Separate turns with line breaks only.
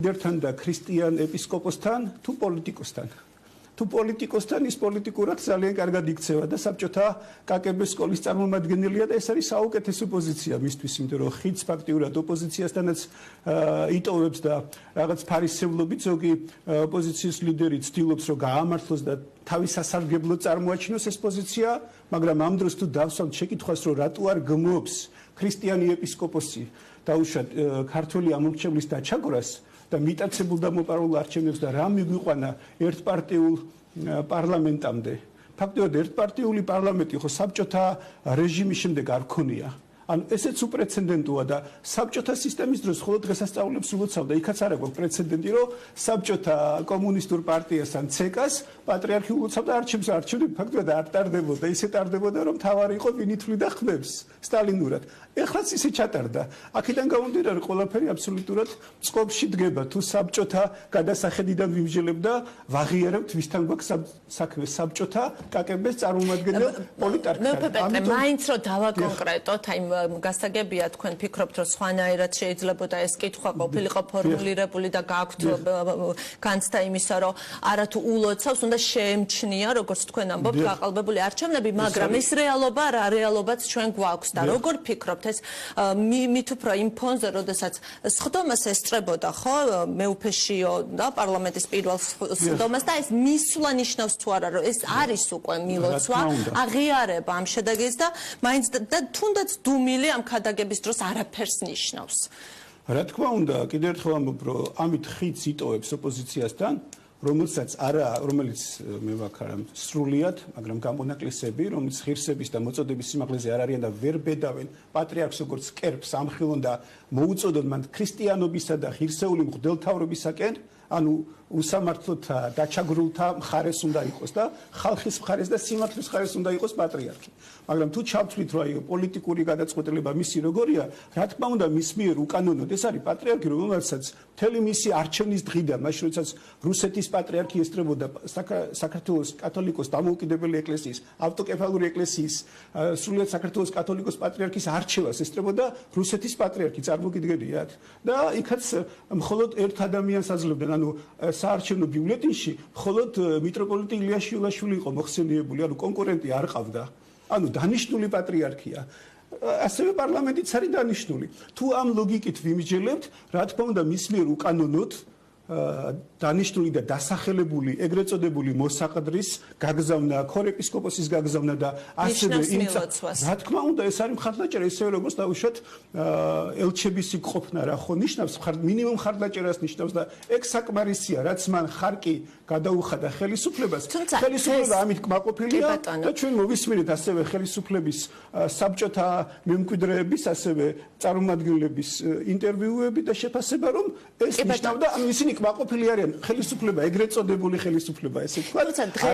Dertan და ქრისტიან ეპისკოპოსთან თუ პოლიტიკოსთან. თუ პოლიტიკოსთან ის პოლიტიკურად ძალიან კარგად იქცევა და საბჭოთა კაკების სკოლის წარმომადგენელია და ეს არის საუკეთესო პოზიცია მისთვის, იმიტომ რომ ხიდს ფაქტიურად ოპოზიციასთანაც იტოვებს და რაღაც ფარისევლობით ზოგი ოპოზიციის ლიდერი ცდილობს რომ გაამართლოს და თავის სასარგებლოდ წარმოაჩინოს ეს პოზიცია, მაგრამ ამ დროს თუ დავსვამთ შეკითხვას რომ რატო არ გმობს ქრისტიანი ეპისკოპოსი დაუშვათ ქართველი ამორჩევლის დაჩაგვრას და მიტაცებულ და მოპარულ არჩევნებს და რა მიგვიყვანა ერთპარტიულ პარლამენტამდე. ფაქტობრივად ერთპარტიული პარლამენტი ხო საბჭოთა რეჟიმის შემდეგ არ ქონია. ანუ ესეც უპრეცედენტოა და საბჭოთა სისტემის დროს ხოლო დღესასწაულებს ულოცავდა. იქაც არ აქვს პრეცედენტი, რომ საბჭოთა კომუნისტურ პარტიას ან ცეკას პატრიარქი ულოცავდა არჩევნები ფაქტობრივად არ ტარდებოდა. ისე ტარდებოდა, რომ თავარი იყო ვინითვლიდა ხმებს სტალინურად. ეხლაც ისე ჩატარდა. აქედან გამომდინარე ყველაფერი აბსოლუტურად წყობში დგება. თუ საბჭოთა გადასახედიდან ვიმსჯელებ და ვაღიარებთ ვისთან გვაქვს საქმე საბჭოთა კაკების წარმომადგენელ პოლიტარქთან.
მაინც რომ დავაკონკრეტოთ, აი გასაგებია თქვენ ფიქრობთ რომ სხვანაირად შეიძლებოდა ეს კითხვა ყოფილიყო ფორმულირებული და გაქვთ განცდა იმისა რომ არათუ ულოცავს უნდა შეემჩნია როგორც თქვენ ამბობთ გაყალბებული არჩევნები, მაგრამ ეს რეალობა რა რეალობაც ჩვენ გვაქვს და როგორ ფიქრობთ ეს მით უფრო იმ ფონზე როდესაც სხდომას ესწრებოდა ხო მეუფეშიო და პარლამენტის პირველ სხდომას და ეს მისვლა ნიშნავს თუ არა რომ ეს არის უკვე მილოცვა აღიარება ამ შედეგის და მაინც და თუნდაც დუმილი ამ ქადაგების დროს არაფერს ნიშნავს.
რა თქმა უნდა, კიდევ ერთხელ ამბობ, რომ ამით ხიდს იტოვებს ოპოზიციასთან, რომელიც მე ვაქარამ სრულიად, მაგრამ გამონაკლისები, რომელიც ღირსების და მოწოდების სიმაღლეზე არ არიან და ვერ ბედავენ პატრიარქს როგორც კერპს ამხილონ და მოუწოდონ მან ქრისტიანობისა და ღირსეული მღვდელთავრობისაკენ, ანუ უსამართლოთა დაჩაგრულთა მხარეს უნდა იყოს და ხალხის მხარეს და სიმართლის მხარეს უნდა იყოს პატრიარქი. მაგრამ თუ ჩავთვლით რომ აი პოლიტიკური გადაწყვეტილება მისი როგორია, რა თქმა უნდა მის მიერ უკანონოდ ეს არის პატრიარქი, რომელსაც მთელი მისი არჩევნის დღიდან, მაშინ როდესაც რუსეთის პატრიარქი ესწრებოდა საქართველოს კათოლიკოს დამოუკიდებელი ეკლესიის, ავტოკეფალური ეკლესიის, სრულიად საქართველოს კათოლიკოს პატრიარქის არჩევას ესწრებოდა რუსეთის პატრიარქი, წარმოგიდგენიათ? და იქაც მხოლოდ ერთ ადამიანს აძლევდნენ, ანუ საარჩევნო ბიულეტინში მხოლოდ მიტროპოლიტი ილია შიულაშვილი იყო მოხსენიებული, ანუ კონკურენტი არ ყავდა. ანუ დანიშნული პატრიარქია. ასევე პარლამენტიც არის დანიშნული. თუ ამ ლოგიკით ვიმსჯელებთ, რა თქმა უნდა მის მიერ უკანონოდ დანიშნული და დასახელებული ეგრეთ წოდებული მოსაყდრის გაგზავნა, ქორეპისკოპოსის გაგზავნა და ასევე
რა
თქმა უნდა ეს არის მხარდაჭერა, ისევე როგორც დავუშვათ ელჩების ყოფნა რა ხო ნიშნავს, მინიმუმ მხარდაჭერას ნიშნავს და ეგ საკმარისია, რაც მან ხარკი გადაუხადა ხელისუფლებას. ხელისუფლება ამით კმაყოფილია და ჩვენ მოვისმინეთ ასევე ხელისუფლების საბჭოთა მემკვიდრეების, ასევე წარმომადგენლების ინტერვიუები და შეფასება, რომ ეს ნიშნავდა ისინი კმაყოფილი არიან ხელისუფლება, ეგრეთ წოდებული ხელისუფლება, ესე ვთქვათ.